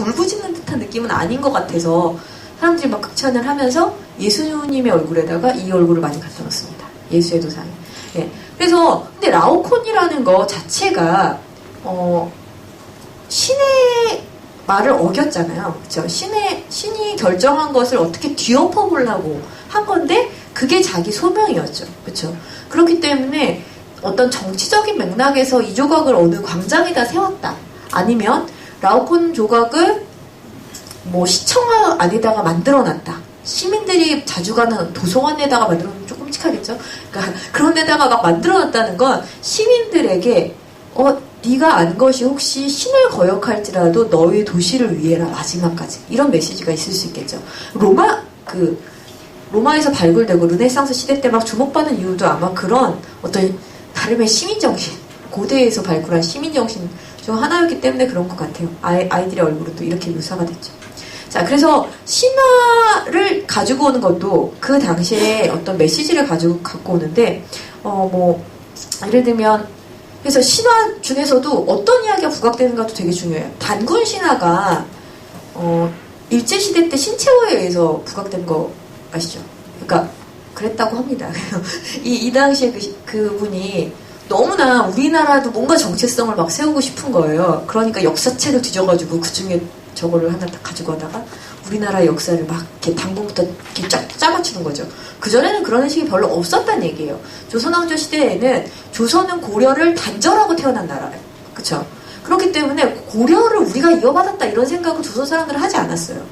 그렇게 울부짖는 듯한 느낌은 아닌 것 같아서 사람들이 막 극찬을 하면서 예수님의 얼굴에다가 이 얼굴을 많이 갖다 놓습니다. 예수의 도상에. 예. 그래서 근데 라오콘이라는 거 자체가 신의 말을 어겼잖아요. 그렇죠? 신이 결정한 것을 어떻게 뒤엎어 보려고 한 건데 그게 자기 소명이었죠. 그렇죠? 그렇기 때문에 어떤 정치적인 맥락에서 이 조각을 어느 광장에다 세웠다. 아니면 라오콘 조각을 뭐 시청 안에다가 만들어놨다. 시민들이 자주 가는 도서관에다가 만들어놓으면 좀 끔찍하겠죠? 그러니까 그런 데다가 막 만들어놨다는 건 시민들에게 네가 안 것이 혹시 신을 거역할지라도 너의 도시를 위해라 마지막까지 이런 메시지가 있을 수 있겠죠. 로마에서 발굴되고 르네상스 시대 때 막 주목받는 이유도 아마 그런 어떤 나름의 시민정신, 고대에서 발굴한 시민정신 중 하나였기 때문에 그런 것 같아요. 아이들의 얼굴은 또 이렇게 묘사가 됐죠. 자, 그래서 신화를 가지고 오는 것도 그 당시에 어떤 메시지를 갖고 오는데, 예를 들면, 그래서 신화 중에서도 어떤 이야기가 부각되는가도 되게 중요해요. 단군 신화가, 일제시대 때 신채호에 의해서 부각된 거 아시죠? 그러니까, 그랬다고 합니다. 이 당시에 그분이 너무나 우리나라도 뭔가 정체성을 막 세우고 싶은 거예요. 그러니까 역사책을 뒤져가지고 그 중에 저거를 하나 딱 가지고 하다가 우리나라의 역사를 막 이렇게 당분부터 이렇게 쫙 짜맞추는 거죠. 그전에는 그런 의식이 별로 없었단 얘기예요. 조선왕조 시대에는 조선은 고려를 단절하고 태어난 나라예요. 그쵸? 그렇기 때문에 고려를 우리가 이어받았다 이런 생각은 조선 사람들은 하지 않았어요.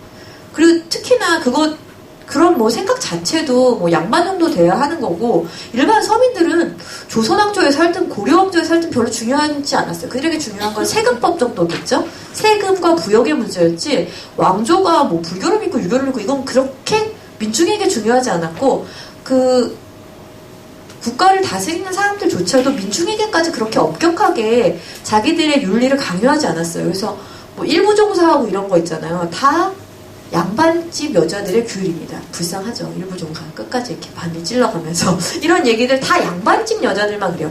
그리고 특히나 그런 뭐 생각 자체도 뭐 양반 정도 돼야 하는 거고, 일반 서민들은 조선왕조에 살든 고려왕조에 살든 별로 중요하지 않았어요. 그들에게 중요한 건 세금법 정도겠죠? 세금과 부역의 문제였지, 왕조가 뭐 불교를 믿고 유교를 믿고 이건 그렇게 민중에게 중요하지 않았고, 국가를 다스리는 사람들조차도 민중에게까지 그렇게 엄격하게 자기들의 윤리를 강요하지 않았어요. 그래서 뭐 일부종사하고 이런 거 있잖아요. 다 양반집 여자들의 규율입니다. 불쌍하죠. 일부종사 끝까지 이렇게 반을 찔러가면서 이런 얘기들 다 양반집 여자들만 그래요.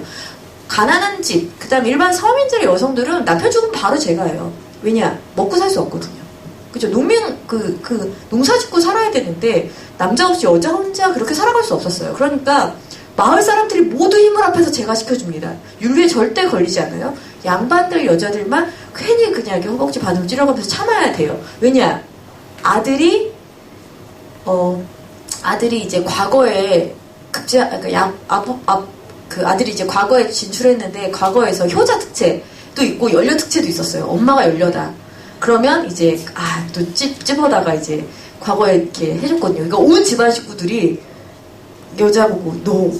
가난한 집, 그 다음 일반 서민들의 여성들은 남편 죽으면 바로 제가해요. 왜냐? 먹고 살 수 없거든요. 그죠? 농사 짓고 살아야 되는데 남자 없이 여자 혼자 그렇게 살아갈 수 없었어요. 그러니까 마을 사람들이 모두 힘을 합해서 제가 시켜줍니다. 윤리에 절대 걸리지 않아요. 양반들 여자들만 괜히 그냥 이렇게 허벅지 반으로 찔러가면서 참아야 돼요. 왜냐? 아들이 이제 과거에 아들이 이제 과거에 진출했는데 과거에서 효자 특채도 있고 연료 특채도 있었어요. 엄마가 연료다. 그러면 이제 또 찝어다가 이제 과거에 이렇게 해줬거든요. 그러니까 온 집안 식구들이 여자 보고 너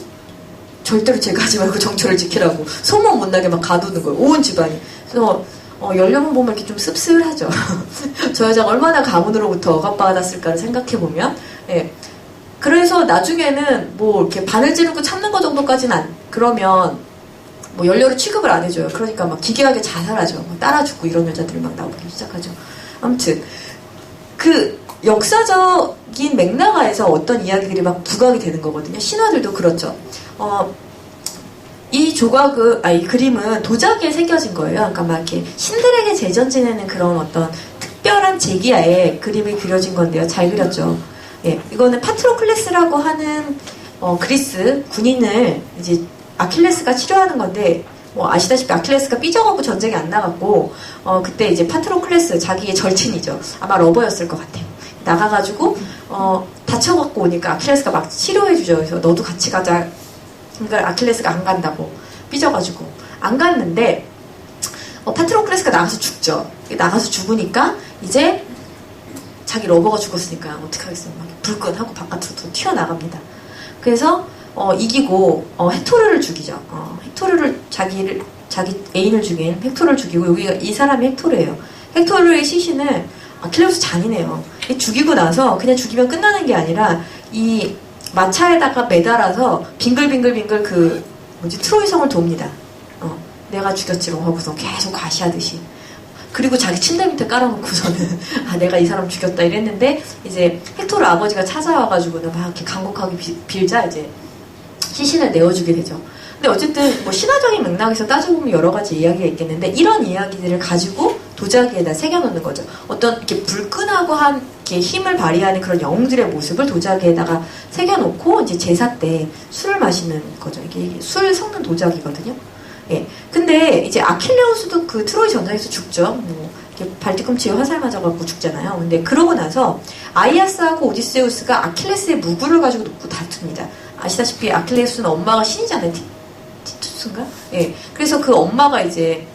절대로 제가 하지 말고 정처를 지키라고 소문 못 나게 막 가두는 거예요. 온 집안이. 그래서 연령을 보면 이렇게 좀 씁쓸하죠. 저 여자가 얼마나 가문으로부터 억압받았을까를 생각해보면. 예. 그래서 나중에는 뭐 이렇게 바늘 찌르고 참는 거 정도까지는 그러면 뭐 연료를 취급을 안 해줘요. 그러니까 막 기괴하게 자살하죠. 따라 죽고 이런 여자들이 막 나오기 시작하죠. 아무튼 그 역사적인 맥락에서 어떤 이야기들이 막 부각이 되는 거거든요. 신화들도 그렇죠. 이 그림은 도자기에 새겨진 거예요. 그러니까 막 이렇게 신들에게 제전 지내는 그런 어떤 특별한 제기야에 그림이 그려진 건데요. 잘 그렸죠. 예, 이거는 파트로클레스라고 하는 그리스 군인을 이제 아킬레스가 치료하는 건데, 뭐 아시다시피 아킬레스가 삐져가고 전쟁에 안 나갔고, 그때 이제 파트로클레스 자기의 절친이죠. 아마 러버였을 것 같아요. 나가가지고 다쳐갖고 오니까 아킬레스가 막 치료해주죠. 그래서 너도 같이 가자. 그러니까 아킬레스가 안 간다고 삐져가지고 안 갔는데 파트로클레스가 나가서 죽죠. 나가서 죽으니까 이제 자기 러버가 죽었으니까 어떡하겠어요. 막 불끈하고 바깥으로 튀어나갑니다. 그래서 이기고 헥토르를 죽이죠. 헥토르를 자기 애인을 죽인 헥토르를 죽이고, 여기가 이 사람이 헥토르예요. 헥토르의 시신을 아킬레우스 잔인해요. 죽이고 나서 그냥 죽이면 끝나는 게 아니라 이 마차에다가 매달아서 빙글빙글 트로이 성을 돕니다. 내가 죽였지롱 하고서 계속 과시하듯이. 그리고 자기 침대 밑에 깔아놓고서는 내가 이 사람 죽였다 이랬는데, 이제 헥토르 아버지가 찾아와가지고는 막 이렇게 간곡하게 빌자 이제 시신을 내어주게 되죠. 근데 어쨌든 뭐 신화적인 맥락에서 따져보면 여러 가지 이야기가 있겠는데, 이런 이야기들을 가지고 도자기에다 새겨놓는 거죠. 어떤 이렇게 불끈하고 한 이렇게 힘을 발휘하는 그런 영웅들의 모습을 도자기에다가 새겨놓고 이제 제사 때 술을 마시는 거죠. 이게 술 섞는 도자기거든요. 예. 근데 이제 아킬레우스도 그 트로이 전쟁에서 죽죠. 뭐 이렇게 발뒤꿈치에 화살 맞아갖고 죽잖아요. 근데 그러고 나서 아이아스하고 오디세우스가 아킬레스의 무구를 가지고 놓고 다툽니다. 아시다시피 아킬레우스는 엄마가 신이잖아요. 티투스인가? 예. 그래서 그 엄마가 이제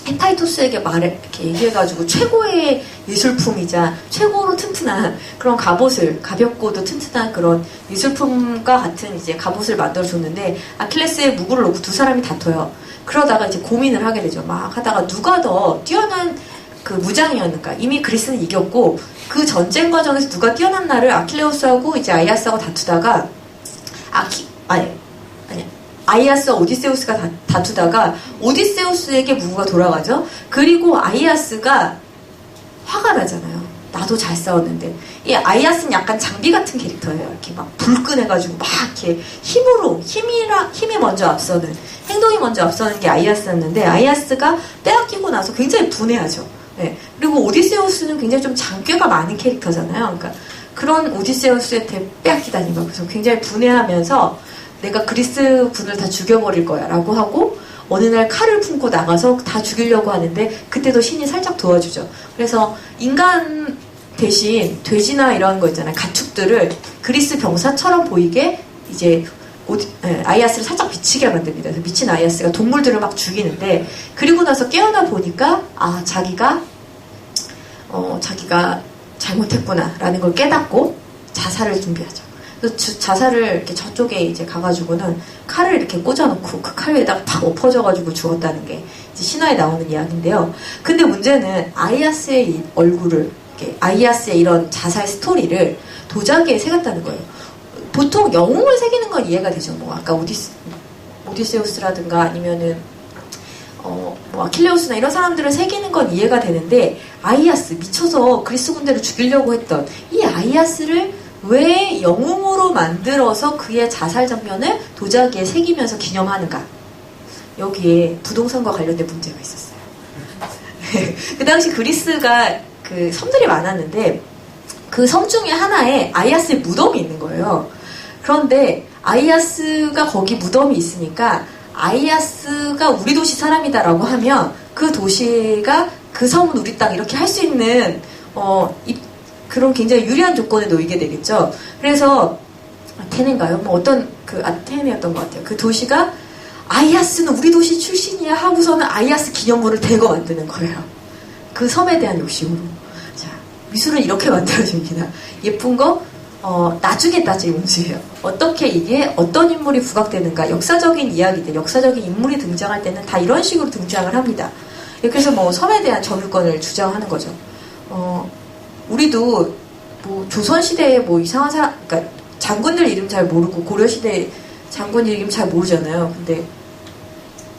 헤파이토스에게 이렇게 얘기해가지고 최고의 예술품이자 최고로 튼튼한 그런 갑옷을, 가볍고도 튼튼한 그런 예술품과 같은 이제 갑옷을 만들어줬는데 아킬레스의 무구를 놓고 두 사람이 다퉈요. 그러다가 이제 고민을 하게 되죠. 막 하다가 누가 더 뛰어난 그 무장이었는가. 이미 그리스는 이겼고 그 전쟁 과정에서 누가 뛰어났나를 아킬레우스하고 이제 아이아스하고 다투다가 아이아스와 오디세우스가 다투다가 오디세우스에게 무구가 돌아가죠. 그리고 아이아스가 화가 나잖아요. 나도 잘 싸웠는데. 이 아이아스는 약간 장비 같은 캐릭터예요. 이렇게 막 불끈해가지고 막 이렇게 힘이 먼저 앞서는, 행동이 먼저 앞서는 게 아이아스였는데 아이아스가 빼앗기고 나서 굉장히 분해하죠. 네. 그리고 오디세우스는 굉장히 좀 장꾀가 많은 캐릭터잖아요. 그러니까 그런 오디세우스한테 빼앗기다니 막 그래서 굉장히 분해하면서 내가 그리스 군을 다 죽여버릴 거야 라고 하고 어느 날 칼을 품고 나가서 다 죽이려고 하는데 그때도 신이 살짝 도와주죠. 그래서 인간 대신 돼지나 이런 거 있잖아요. 가축들을 그리스 병사처럼 보이게 이제 아이아스를 살짝 미치게 만듭니다. 그래서 미친 아이아스가 동물들을 막 죽이는데 그리고 나서 깨어나 보니까 자기가 잘못했구나 라는 걸 깨닫고 자살을 준비하죠. 자살을 이렇게 저쪽에 이제 가가지고는 칼을 이렇게 꽂아놓고 그 칼 위에다가 팍 엎어져가지고 죽었다는 게 이제 신화에 나오는 이야기인데요. 근데 문제는 아이아스의 이 얼굴을, 아이아스의 이런 자살 스토리를 도자기에 새겼다는 거예요. 보통 영웅을 새기는 건 이해가 되죠. 뭐 아까 오디세우스라든가 아니면은 뭐 아킬레우스나 이런 사람들을 새기는 건 이해가 되는데 아이아스, 미쳐서 그리스 군대를 죽이려고 했던 이 아이아스를 왜 영웅으로 만들어서 그의 자살 장면을 도자기에 새기면서 기념하는가? 여기에 부동산과 관련된 문제가 있었어요. 그 당시 그리스가 그 섬들이 많았는데 그 섬 중에 하나에 아이아스의 무덤이 있는 거예요. 그런데 아이아스가 거기 무덤이 있으니까 아이아스가 우리 도시 사람이다라고 하면 그 도시가 그 섬은 우리 땅 이렇게 할 수 있는 그런 굉장히 유리한 조건에 놓이게 되겠죠. 그래서 아테네인가요? 뭐 어떤 그 아테네였던 것 같아요. 그 도시가 아이아스는 우리 도시 출신이야 하고서는 아이아스 기념물을 대거 만드는 거예요. 그 섬에 대한 욕심으로. 자, 미술은 이렇게 만들어집니다. 예쁜 거 나중에 따질 문제예요. 어떻게 이게 어떤 인물이 부각되는가, 역사적인 이야기들, 역사적인 인물이 등장할 때는 다 이런 식으로 등장을 합니다. 그래서 뭐 섬에 대한 점유권을 주장하는 거죠. 우리도 뭐 조선시대에 뭐 이상한 사람, 그러니까 장군들 이름 잘 모르고 고려시대 장군 이름 잘 모르잖아요. 근데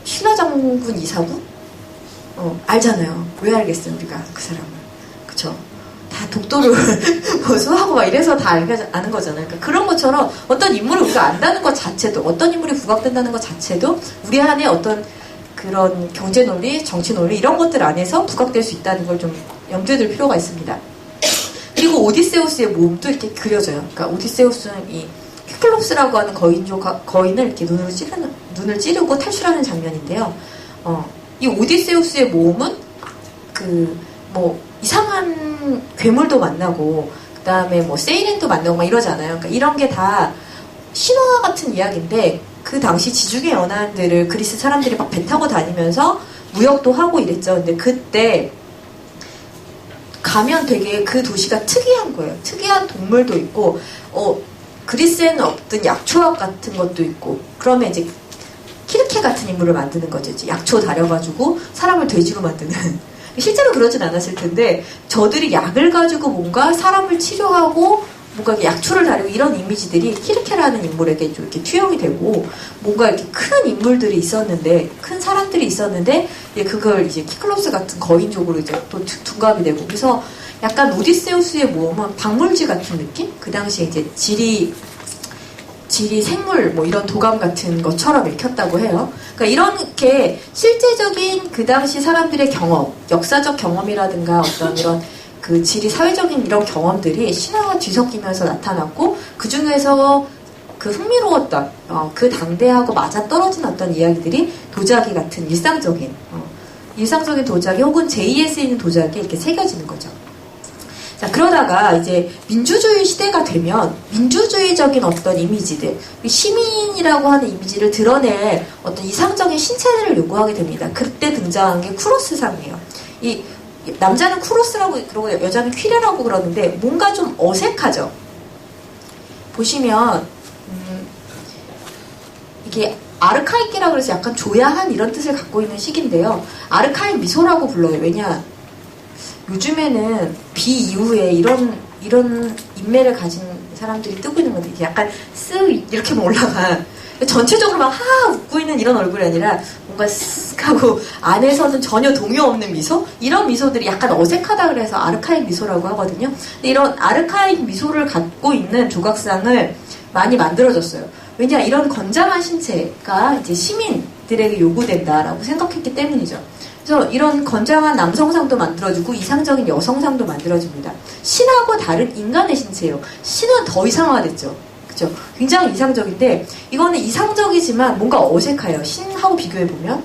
신화 장군 이사구? 알잖아요. 왜 알겠어요, 우리가 그 사람을. 그쵸? 다 독도를 수하고 막 이래서 다 아는 거잖아요. 그러니까 그런 것처럼 어떤 인물을 우리가 안다는 것 자체도, 어떤 인물이 부각된다는 것 자체도 우리 안에 어떤 그런 경제 논리, 정치 논리 이런 것들 안에서 부각될 수 있다는 걸 좀 염두에 둘 필요가 있습니다. 그리고 오디세우스의 몸도 이렇게 그려져요. 그러니까 오디세우스는 이 키클롭스라고 하는 거인을 이렇게 눈을 찌르고 탈출하는 장면인데요. 이 오디세우스의 몸은 뭐 이상한 괴물도 만나고 그다음에 뭐 세이렌도 만나고 막 이러잖아요. 그러니까 이런 게 다 신화 같은 이야기인데 그 당시 지중해 연안들을 그리스 사람들이 막 배 타고 다니면서 무역도 하고 이랬죠. 근데 그때 가면 되게 그 도시가 특이한 거예요. 특이한 동물도 있고, 그리스에는 없던 약초학 같은 것도 있고, 그러면 이제 키르케 같은 인물을 만드는 거죠. 이제 약초 다려가지고 사람을 돼지로 만드는. 실제로 그러진 않았을 텐데, 저들이 약을 가지고 뭔가 사람을 치료하고, 뭔가 약초를 다루고 이런 이미지들이 키르케라는 인물에게 좀 이렇게 투영이 되고 뭔가 이렇게 큰 인물들이 있었는데 큰 사람들이 있었는데 그걸 이제 키클롭스 같은 거인족으로 이제 또 둔갑이 되고 그래서 약간 오디세우스의 모험은 박물지 같은 느낌? 그 당시에 이제 지리, 생물 뭐 이런 도감 같은 것처럼 읽혔다고 해요. 그러니까 이렇게 실제적인 그 당시 사람들의 경험, 역사적 경험이라든가 어떤 이런 그 지리 사회적인 이런 경험들이 신화와 뒤섞이면서 나타났고 그 중에서 그 흥미로웠던 그 당대하고 맞아떨어진 어떤 이야기들이 도자기 같은 일상적인 도자기 혹은 제2에 쓰이는 도자기에 이렇게 새겨지는 거죠. 자, 그러다가 이제 민주주의 시대가 되면 민주주의적인 어떤 이미지들, 시민이라고 하는 이미지를 드러낼 어떤 이상적인 신체들을 요구하게 됩니다. 그때 등장한 게 쿠로스상이에요. 이 남자는 쿠로스라고 그러고 여자는 퀴레라고 그러는데 뭔가 좀 어색하죠. 보시면 이게 아르카이키라고 그래서 약간 조야한 이런 뜻을 갖고 있는 시기인데요. 아르카익 미소라고 불러요. 왜냐? 요즘에는 비이후에 이런 인매를 가진 사람들이 뜨고 있는 건데 약간 쓱 이렇게 올라가 전체적으로 막 하하 웃고 있는 이런 얼굴이 아니라 뭔가 쓱 하고 안에서는 전혀 동요 없는 미소? 이런 미소들이 약간 어색하다 그래서 아르카익 미소라고 하거든요. 근데 이런 아르카익 미소를 갖고 있는 조각상을 많이 만들어졌어요. 왜냐, 이런 건장한 신체가 이제 시민들에게 요구된다라고 생각했기 때문이죠. 그래서 이런 건장한 남성상도 만들어지고 이상적인 여성상도 만들어집니다. 신하고 다른 인간의 신체예요. 신은 더 이상화됐죠. 그죠? 굉장히 이상적인데 이거는 이상적이지만 뭔가 어색해요. 신하고 비교해보면.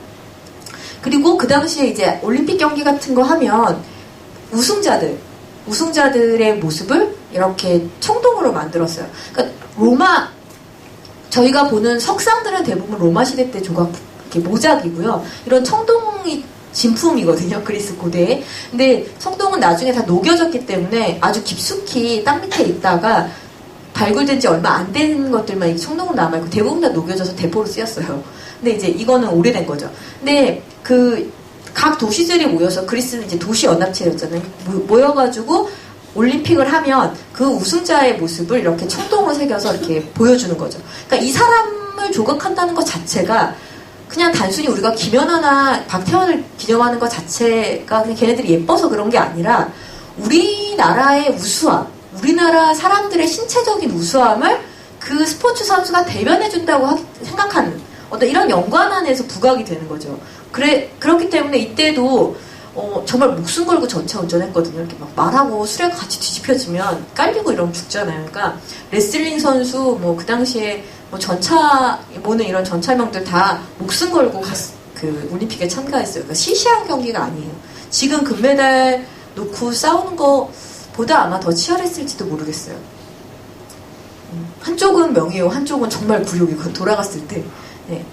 그리고 그 당시에 이제 올림픽 경기 같은 거 하면 우승자들의 모습을 이렇게 청동으로 만들었어요. 그러니까 저희가 보는 석상들은 대부분 로마 시대 때 조각 이렇게 모작이고요. 이런 청동이 진품이거든요. 그리스 고대에. 근데 청동은 나중에 다 녹여졌기 때문에 아주 깊숙이 땅 밑에 있다가 발굴된 지 얼마 안 된 것들만 청동으로 남아있고 대부분 다 녹여져서 대포로 쓰였어요. 근데 이제 이거는 오래된 거죠. 근데 각 도시들이 모여서 그리스는 이제 도시 연합체였잖아요. 모여가지고 올림픽을 하면 그 우승자의 모습을 이렇게 청동으로 새겨서 이렇게 보여주는 거죠. 그러니까 이 사람을 조각한다는 것 자체가 그냥 단순히 우리가 김연아나 박태환을 기념하는 것 자체가 그냥 걔네들이 예뻐서 그런 게 아니라 우리나라의 우수함, 우리나라 사람들의 신체적인 우수함을 그 스포츠 선수가 대변해준다고 생각하는 어떤 이런 연관 안에서 부각이 되는 거죠. 그렇기 때문에 이때도 정말 목숨 걸고 전차 운전했거든요. 이렇게 막 말하고 술에 같이 뒤집혀지면 깔리고 이러면 죽잖아요. 그러니까 레슬링 선수 그 당시에 전차 모는 이런 전차명들 다 목숨 걸고 그 올림픽에 참가했어요. 그러니까 시시한 경기가 아니에요. 지금 금메달 놓고 싸우는 거보다 아마 더 치열했을지도 모르겠어요. 한쪽은 명예요, 한쪽은 정말 굴욕이고 돌아갔을 때. 네.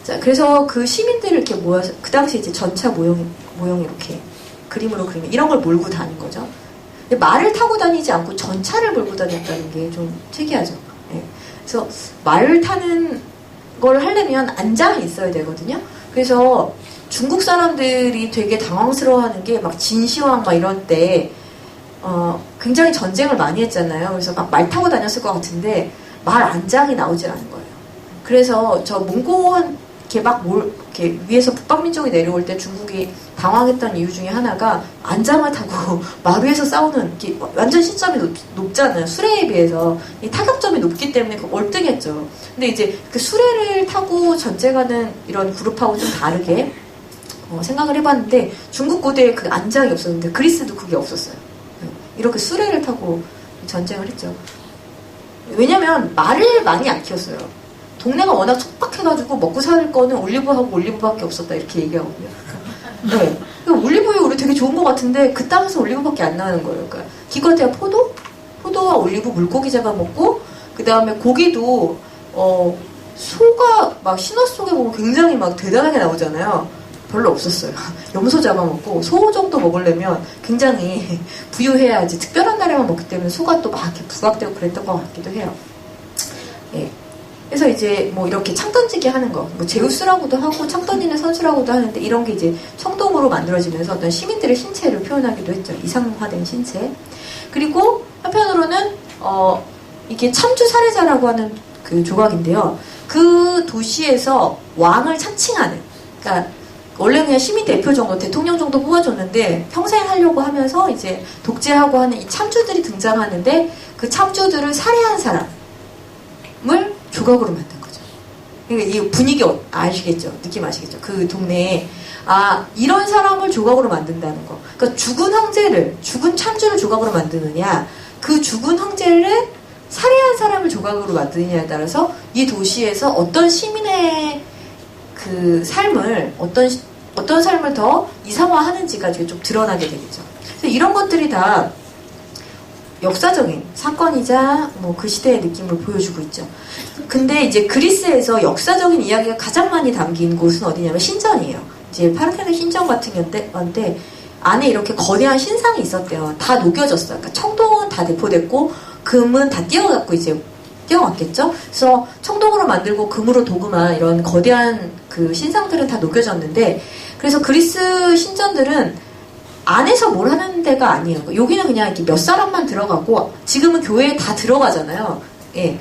자, 그래서 그 시민들을 이렇게 모여서 그 당시 이제 전차 모형 이렇게 그림으로 그리면 이런 걸 몰고 다닌 거죠. 근데 말을 타고 다니지 않고 전차를 몰고 다녔다는 게 좀 특이하죠. 네. 그래서 말을 타는 걸 하려면 안장이 있어야 되거든요. 그래서 중국 사람들이 되게 당황스러워하는 게 막 진시황 막 이런 때 굉장히 전쟁을 많이 했잖아요. 그래서 막 말 타고 다녔을 것 같은데 말 안장이 나오질 않은 거예요. 그래서 저 몽고한 이렇게 위에서 북방민족이 내려올 때 중국이 당황했던 이유 중에 하나가 안장을 타고 마루에서 싸우는 완전 시점이 높잖아요. 수레에 비해서 이 타격점이 높기 때문에 월등했죠. 근데 이제 그 수레를 타고 전쟁하는 이런 그룹하고 좀 다르게 생각을 해봤는데 중국 고대에 그 안장이 없었는데 그리스도 그게 없었어요. 이렇게 수레를 타고 전쟁을 했죠. 왜냐면 말을 많이 안 키웠어요. 동네가 워낙 척박해가지고 먹고 살 거는 올리브하고 올리브밖에 없었다 이렇게 얘기하거든요. 네. 올리브유 우리 되게 좋은 것 같은데 그 땅에서 올리브밖에 안 나는 거예요. 그러니까 기껏해야 포도와 올리브 물고기 잡아먹고 그 다음에 고기도 소가 막 신화 속에 보면 굉장히 막 대단하게 나오잖아요. 별로 없었어요. 염소 잡아먹고 소 정도 먹으려면 굉장히 부유해야지 특별한 날에만 먹기 때문에 소가 또 막 이렇게 부각되고 그랬던 것 같기도 해요. 네. 그래서 이제 이렇게 창 던지기 하는 거, 제우스라고도 하고 창 던지는 선수라고도 하는데 이런 게 이제 청동으로 만들어지면서 어떤 시민들의 신체를 표현하기도 했죠. 이상화된 신체. 그리고 한편으로는 이게 참주 살해자라고 하는 그 조각인데요. 그 도시에서 왕을 참칭하는, 그러니까 원래 그냥 시민 대표 정도, 대통령 정도 뽑아줬는데 평생 하려고 하면서 이제 독재하고 하는 이 참주들이 등장하는데 그 참주들을 살해한 사람을 조각으로 만든 거죠. 그러니까 이 분위기 아시겠죠? 느낌 아시겠죠? 그 동네에 이런 사람을 조각으로 만든다는 거. 그러니까 죽은 창주를 조각으로 만드느냐, 그 죽은 형제를 살해한 사람을 조각으로 만드느냐에 따라서 이 도시에서 어떤 시민의 그 삶을 어떤 삶을 더 이상화하는지가 좀 드러나게 되겠죠. 그래서 이런 것들이 다 역사적인 사건이자 뭐 그 시대의 느낌을 보여주고 있죠. 근데 이제 그리스에서 역사적인 이야기가 가장 많이 담긴 곳은 어디냐면 신전이에요. 이제 파르테논 신전 같은 건데 안에 이렇게 거대한 신상이 있었대요. 다 녹여졌어요. 그러니까 청동은 다 내포됐고 금은 다 띄어갖고 이제 띄어왔겠죠. 그래서 청동으로 만들고 금으로 도금한 이런 거대한 그 신상들은 다 녹여졌는데, 그래서 그리스 신전들은 안에서 뭘 하는 데가 아니에요. 여기는 그냥 이렇게 몇 사람만 들어가고, 지금은 교회에 다 들어가잖아요. 예.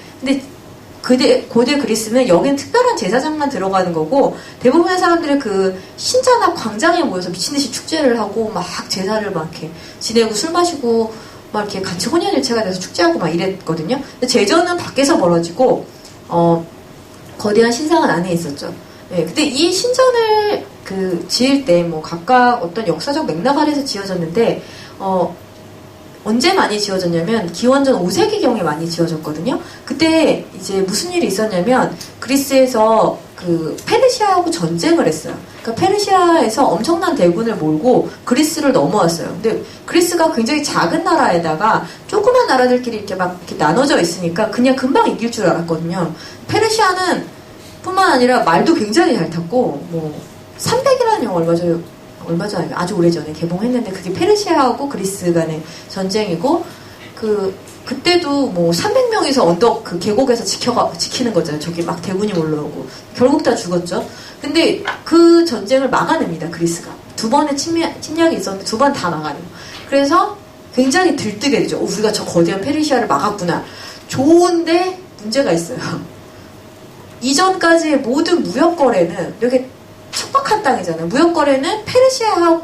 근데 고대 그리스는 여기는 특별한 제사장만 들어가는 거고, 대부분의 사람들이 그 신전 앞 광장에 모여서 미친듯이 축제를 하고 막 제사를 막 이렇게 지내고 술 마시고 막 이렇게 같이 혼연일체가 돼서 축제하고 막 이랬거든요. 근데 제전은 밖에서 벌어지고 거대한 신상은 안에 있었죠. 예. 근데 이 신전을 지을 때 뭐 각각 어떤 역사적 맥락 아래서 지어졌는데 언제 많이 지어졌냐면 기원전 5세기경에 많이 지어졌거든요. 그때 이제 무슨 일이 있었냐면 그리스에서 그 페르시아하고 전쟁을 했어요. 그러니까 페르시아에서 엄청난 대군을 몰고 그리스를 넘어왔어요. 근데 그리스가 굉장히 작은 나라에다가 조그만 나라들끼리 이렇게 막 이렇게 나눠져 있으니까 그냥 금방 이길 줄 알았거든요. 페르시아는 뿐만 아니라 말도 굉장히 잘 탔고, 뭐 300이라는 영화 얼마 전에 아주 오래전에 개봉했는데, 그게 페르시아하고 그리스 간의 전쟁이고, 그때도 뭐 300명이서 언덕 그 계곡에서 지키는 거잖아요. 저기 막 대군이 올라오고 결국 다 죽었죠. 근데 그 전쟁을 막아냅니다. 그리스가 두 번의 침략이 있었는데 두 번 다 막아내요. 그래서 굉장히 들뜨게 되죠. 우리가 저 거대한 페르시아를 막았구나. 좋은데 문제가 있어요. 이전까지의 모든 무역 거래는 이렇게 척박한 땅이잖아요. 무역 거래는 페르시아를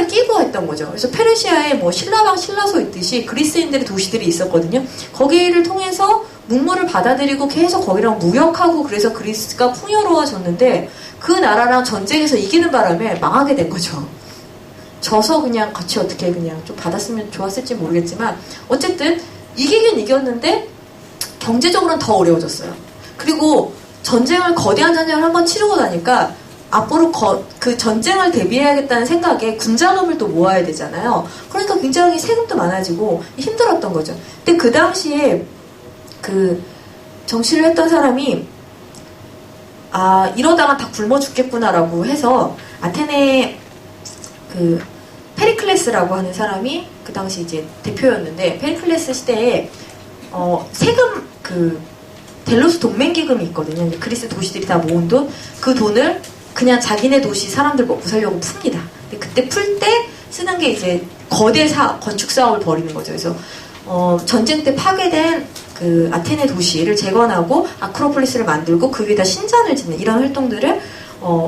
끼고 했던 거죠. 그래서 페르시아에 뭐 신라방 신라소 있듯이 그리스인들의 도시들이 있었거든요. 거기를 통해서 문물을 받아들이고 계속 거기랑 무역하고, 그래서 그리스가 풍요로워졌는데 그 나라랑 전쟁에서 이기는 바람에 망하게 된 거죠. 져서 그냥 같이 어떻게 그냥 좀 받았으면 좋았을지 모르겠지만 어쨌든 이기긴 이겼는데 경제적으로는 더 어려워졌어요. 그리고 거대한 전쟁을 한번 치르고 나니까 앞으로 그 전쟁을 대비해야겠다는 생각에 군자금을 또 모아야 되잖아요. 그러니까 굉장히 세금도 많아지고 힘들었던 거죠. 근데 그 당시에 그 정치를 했던 사람이 이러다가 다 굶어 죽겠구나라고 해서 아테네 그 페리클레스라고 하는 사람이 그 당시 이제 대표였는데, 페리클레스 시대에 세금 델로스 동맹기금이 있거든요. 그리스 도시들이 다 모은 돈, 그 돈을 그냥 자기네 도시 사람들 먹고 살려고 풉니다. 근데 그때 풀 때 쓰는 게 이제 거대 건축 사업을 벌이는 거죠. 그래서 전쟁 때 파괴된 그 아테네 도시를 재건하고 아크로폴리스를 만들고 그 위에다 신전을 짓는 이런 활동들을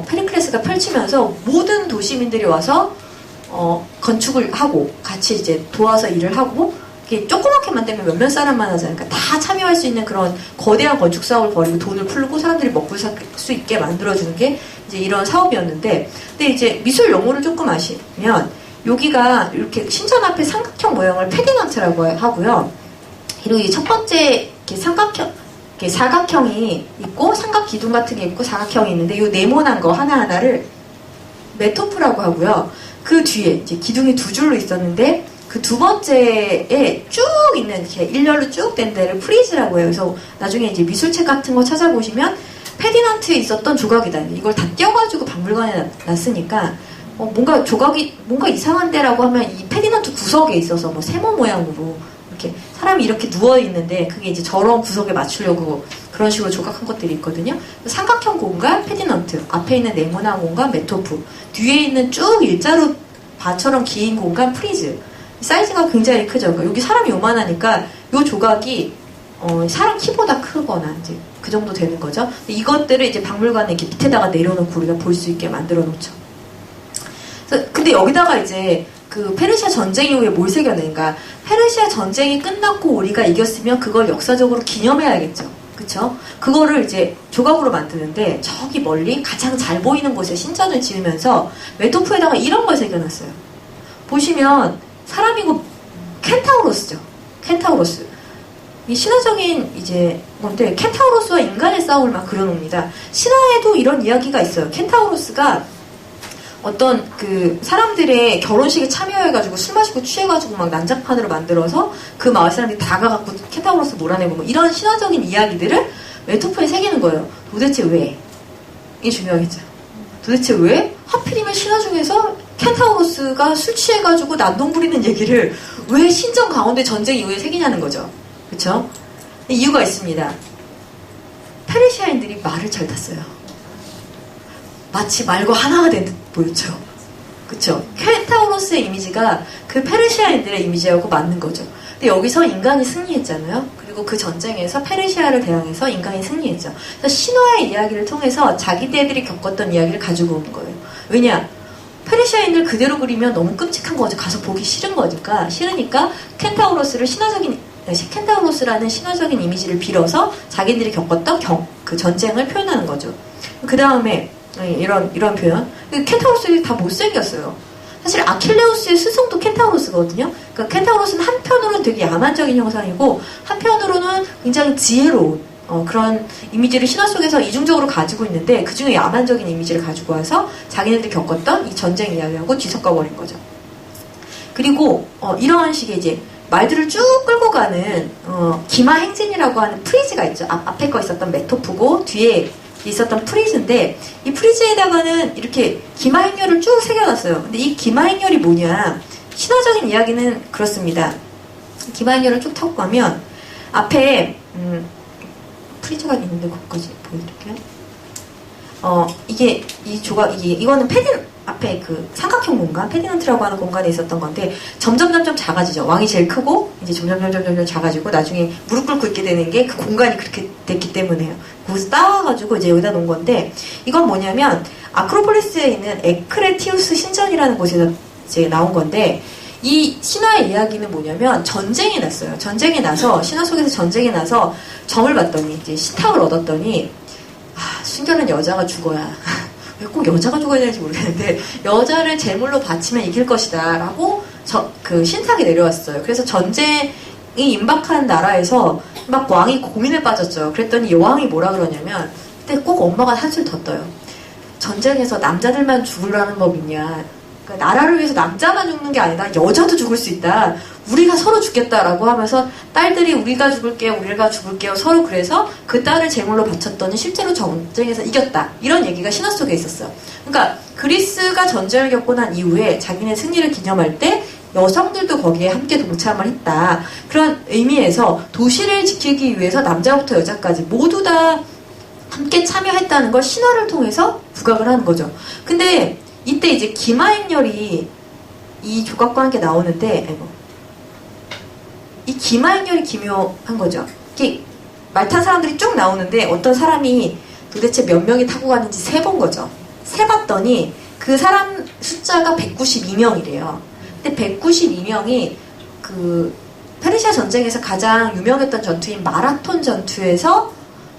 페리클레스가 펼치면서 모든 도시민들이 와서 건축을 하고 같이 이제 도와서 일을 하고, 이게 조그맣게 만들면 몇몇 사람만 하잖아요. 그러니까 다 참여할 수 있는 그런 거대한 건축 사업을 벌이고 돈을 풀고 사람들이 먹고 살 수 있게 만들어주는 게 이제 이런 사업이었는데, 근데 이제 미술 용어를 조금 아시면 여기가 이렇게 신전 앞에 삼각형 모양을 페디넌트라고 하고요. 그리고 이 첫 번째 이렇게 사각형이 있고 삼각 기둥 같은 게 있고 사각형이 있는데, 이 네모난 거 하나하나를 메토프라고 하고요. 그 뒤에 이제 기둥이 두 줄로 있었는데 그 두 번째에 쭉 있는 이렇게 일렬로 쭉 된 데를 프리즈라고 해요. 그래서 나중에 이제 미술책 같은 거 찾아보시면 페디넌트에 있었던 조각이다. 이걸 다 떼어가지고 박물관에 놨으니까 뭔가 조각이 뭔가 이상한 데라고 하면 이 페디넌트 구석에 있어서 뭐 세모 모양으로 이렇게 사람이 이렇게 누워 있는데 그게 이제 저런 구석에 맞추려고 그런 식으로 조각한 것들이 있거든요. 삼각형 공간 페디넌트, 앞에 있는 네모난 공간 메토프, 뒤에 있는 쭉 일자로 바처럼 긴 공간 프리즈. 사이즈가 굉장히 크죠. 그러니까 여기 사람이 요만하니까 이 조각이 사람 키보다 크거나 이제 그 정도 되는 거죠. 이것들을 이제 박물관에 이렇게 밑에다가 내려놓고 우리가 볼 수 있게 만들어 놓죠. 근데 여기다가 이제 그 페르시아 전쟁 이후에 뭘 새겨낸가? 페르시아 전쟁이 끝났고 우리가 이겼으면 그걸 역사적으로 기념해야겠죠. 그쵸? 그거를 이제 조각으로 만드는데 저기 멀리 가장 잘 보이는 곳에 신전을 지으면서 메토프에다가 이런 걸 새겨놨어요. 보시면 사람이고 켄타우로스죠. 켄타우로스. 이 신화적인 이제 건데 켄타우로스와 인간의 싸움을 막 그려놓습니다. 신화에도 이런 이야기가 있어요. 켄타우로스가 어떤 그 사람들의 결혼식에 참여해가지고 술 마시고 취해가지고 막 난장판으로 만들어서 그 마을 사람들이 다가갖고 켄타우로스 몰아내고 뭐 이런 신화적인 이야기들을 메토프에 새기는 거예요. 도대체 왜? 이게 중요하겠죠. 도대체 왜? 하필이면 신화 중에서 켄타우로스가 술 취해가지고 난동 부리는 얘기를 왜 신전 가운데 전쟁 이후에 새기냐는 거죠. 그쵸? 이유가 있습니다. 페르시아인들이 말을 잘 탔어요. 마치 말과 하나가 된 듯 보였죠. 그쵸? 켄타우로스의 이미지가 그 페르시아인들의 이미지하고 맞는 거죠. 근데 여기서 인간이 승리했잖아요. 그리고 그 전쟁에서 페르시아를 대항해서 인간이 승리했죠. 그래서 신화의 이야기를 통해서 자기네들이 겪었던 이야기를 가지고 오는 거예요. 왜냐? 페르시아인들 그대로 그리면 너무 끔찍한 거죠. 가서 보기 싫은 거니까. 싫으니까 켄타우로스라는 신화적인 이미지를 빌어서 자기들이 겪었던 그 전쟁을 표현하는 거죠. 그 다음에 이런 표현. 켄타우로스들이 다 못생겼어요. 사실 아킬레우스의 스승도 켄타우로스거든요. 그러니까 켄타우로스는 한편으로는 되게 야만적인 형상이고 한편으로는 굉장히 지혜로운 그런 이미지를 신화 속에서 이중적으로 가지고 있는데 그 중에 야만적인 이미지를 가지고 와서 자기네들이 겪었던 이 전쟁 이야기하고 뒤섞어버린 거죠. 그리고 이러한 식의 이제 말들을 쭉 끌고 가는 기마행진이라고 하는 프리즈가 있죠. 앞에 거 있었던 메토프고 뒤에 있었던 프리즈인데 이 프리즈에다가는 이렇게 기마행렬을 쭉 새겨놨어요. 근데 이 기마행렬이 뭐냐? 신화적인 이야기는 그렇습니다. 기마행렬을 쭉 타고 가면 앞에 프리즈가 있는데 그것까지 보여드릴게요. 이거는 앞에 그 삼각형 공간, 페디넌트라고 하는 공간에 있었던 건데 점점 작아지죠. 왕이 제일 크고 이제 점점 작아지고 나중에 무릎 꿇고 있게 되는 게 그 공간이 그렇게 됐기 때문에요. 거기서 따와가지고 이제 여기다 놓은 건데 이건 뭐냐면 아크로폴리스에 있는 에크레티우스 신전이라는 곳에서 이제 나온 건데 이 신화의 이야기는 뭐냐면 전쟁이 났어요. 전쟁이 나서 신화 속에서 전쟁이 나서 점을 봤더니 이제 신탁을 얻었더니 순결한 여자가 죽어야 왜 꼭 여자가 죽어야 되는지 모르겠는데 여자를 제물로 바치면 이길 것이다 라고 그 신탁이 내려왔어요. 그래서 전쟁이 임박한 나라에서 막 왕이 고민에 빠졌죠. 그랬더니 여왕이 뭐라 그러냐면 그때 꼭 엄마가 한술 더 떠요. 전쟁에서 남자들만 죽으라는 법 있냐. 그러니까 나라를 위해서 남자만 죽는 게 아니라 여자도 죽을 수 있다. 우리가 서로 죽겠다라고 하면서 딸들이 우리가 죽을게요 서로. 그래서 그 딸을 제물로 바쳤더니 실제로 전쟁에서 이겼다. 이런 얘기가 신화 속에 있었어요. 그러니까 그리스가 전쟁을 겪고 난 이후에 자기네 승리를 기념할 때 여성들도 거기에 함께 동참을 했다. 그런 의미에서 도시를 지키기 위해서 남자부터 여자까지 모두 다 함께 참여했다는 걸 신화를 통해서 부각을 하는 거죠. 근데 이때 이제 기마행렬이 이 조각과 함께 나오는데 이 기마행렬이 기묘한 거죠. 이렇게 말 탄 사람들이 쭉 나오는데 어떤 사람이 도대체 몇 명이 타고 가는지 세본 거죠. 세봤더니 그 사람 숫자가 192명이래요. 근데 192명이 그 페르시아 전쟁에서 가장 유명했던 전투인 마라톤 전투에서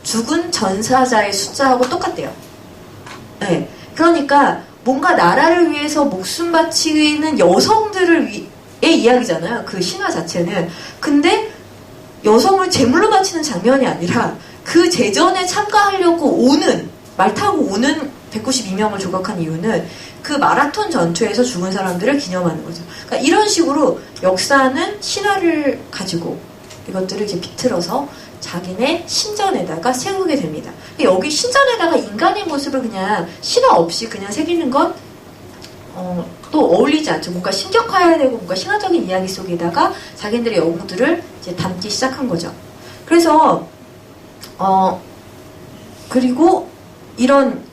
죽은 전사자의 숫자하고 똑같대요. 네. 그러니까 뭔가 나라를 위해서 목숨 바치는 여성들을 위해 이야기잖아요. 그 신화 자체는. 근데 여성을 제물로 바치는 장면이 아니라 그 제전에 참가하려고 말 타고 오는 192명을 조각한 이유는 그 마라톤 전투에서 죽은 사람들을 기념하는 거죠. 그러니까 이런 식으로 역사는 신화를 가지고 이것들을 이렇게 비틀어서 자기네 신전에다가 세우게 됩니다. 여기 신전에다가 인간의 모습을 그냥 신화 없이 그냥 새기는 건 또 어울리지 않죠. 뭔가 신격화해야 되고 뭔가 신화적인 이야기 속에다가 자기들의 여부들을 이제 담기 시작한 거죠. 그래서 그리고 이런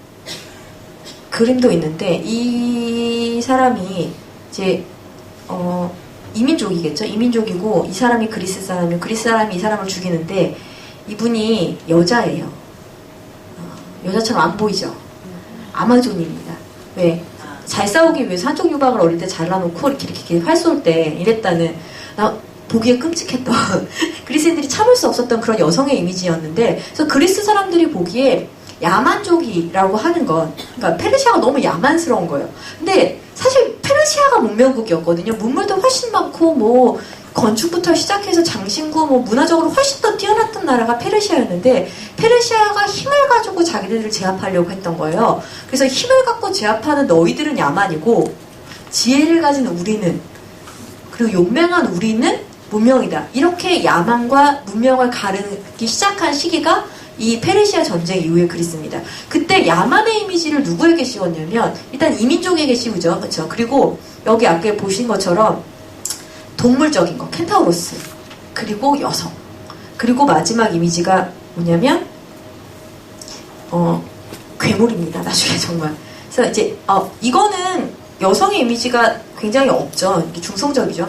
그림도 있는데 이 사람이 이제 이민족이겠죠. 이민족이고 이 사람이 그리스 사람이 이 사람을 죽이는데 이분이 여자예요. 여자처럼 안 보이죠. 아마존입니다. 왜? 잘 싸우기 위해서 한쪽 유박을 어릴 때 잘라놓고 이렇게 활 쏠 때 이랬다는 보기에 끔찍했던 그리스인들이 참을 수 없었던 그런 여성의 이미지였는데, 그래서 그리스 사람들이 보기에 야만족이라고 하는 건, 그러니까 페르시아가 너무 야만스러운 거예요. 근데 사실 페르시아가 문명국이었거든요. 문물도 훨씬 많고 뭐 건축부터 시작해서 장신구 뭐 문화적으로 훨씬 더 뛰어났던 나라가 페르시아였는데, 페르시아가 힘을 가지고 자기들을 제압하려고 했던 거예요. 그래서 힘을 갖고 제압하는 너희들은 야만이고, 지혜를 가진 우리는, 그리고 용맹한 우리는 문명이다. 이렇게 야만과 문명을 가르기 시작한 시기가 이 페르시아 전쟁 이후의 그리스입니다. 그때 야만의 이미지를 누구에게 씌웠냐면, 일단 이민족에게 씌우죠. 그렇죠? 그리고 여기 아까 보신 것처럼 동물적인 거, 켄타우로스, 그리고 여성, 그리고 마지막 이미지가 뭐냐면 괴물입니다. 나중에 정말. 그래서 이제 이거는 여성의 이미지가 굉장히 없죠. 중성적이죠.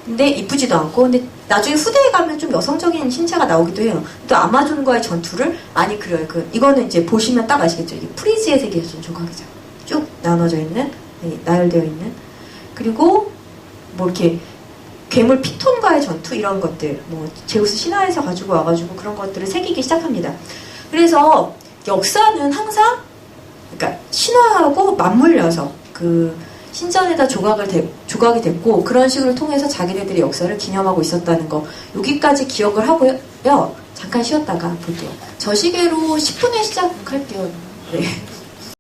근데 이쁘지도 않고, 근데 나중에 후대에 가면 좀 여성적인 신체가 나오기도 해요. 또 아마존과의 전투를 많이 그려요. 이거는 이제 보시면 딱 아시겠죠. 이게 프리즈의 세계에서 좀 조각이죠. 쭉 나눠져 있는, 나열되어 있는. 그리고 뭐 이렇게 괴물 피톤과의 전투 이런 것들, 뭐 제우스 신화에서 가지고 와가지고 그런 것들을 새기기 시작합니다. 그래서 역사는 항상, 그러니까 신화하고 맞물려서 신전에다 조각이 됐고, 그런 식으로 통해서 자기네들의 역사를 기념하고 있었다는 거, 여기까지 기억을 하고요. 잠깐 쉬었다가 볼게요. 저 시계로 10분에 시작할게요. 네.